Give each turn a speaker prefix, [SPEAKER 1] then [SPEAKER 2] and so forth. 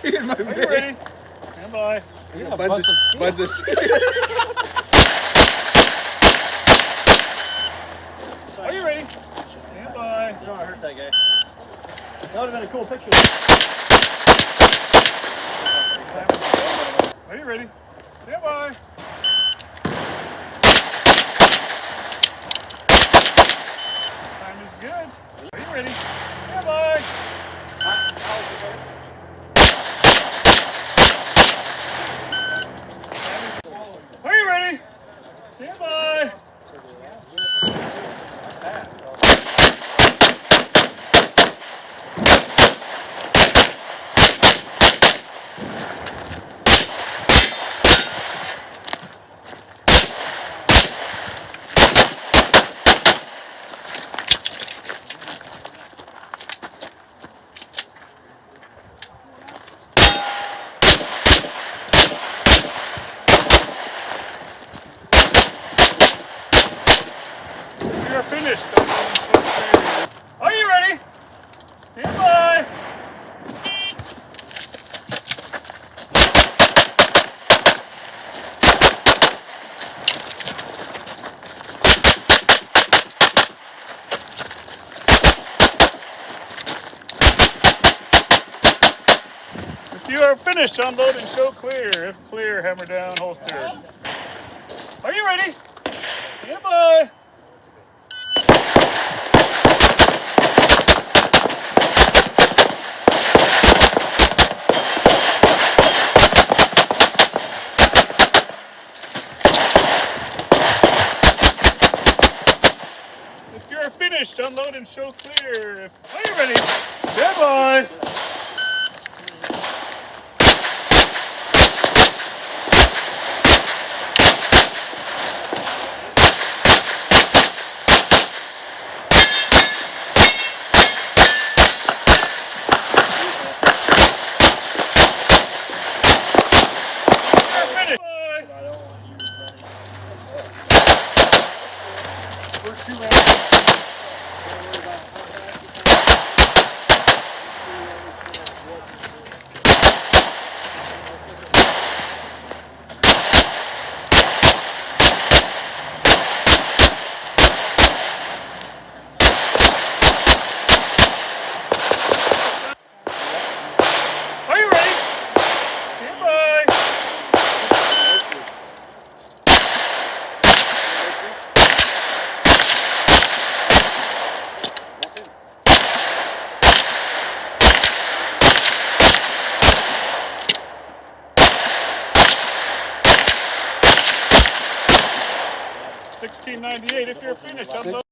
[SPEAKER 1] In my
[SPEAKER 2] Are you ready? Stand by.
[SPEAKER 1] Yeah, Buds is
[SPEAKER 2] Are you ready? Stand by.
[SPEAKER 3] You don't want to hurt that guy. That would have been a cool picture.
[SPEAKER 2] Are you ready? Stand by. Time is good. Are you ready? Stand by. Are you ready? Stand by. We are finished. Are you ready? Stand by. If you are finished, unload and show clear. If clear, hammer down, holster. Are you ready? Stand by. If you're finished, unload and show clear. Are you ready? Stand by. Are you ready? Stand by. $16.98 if you're finished.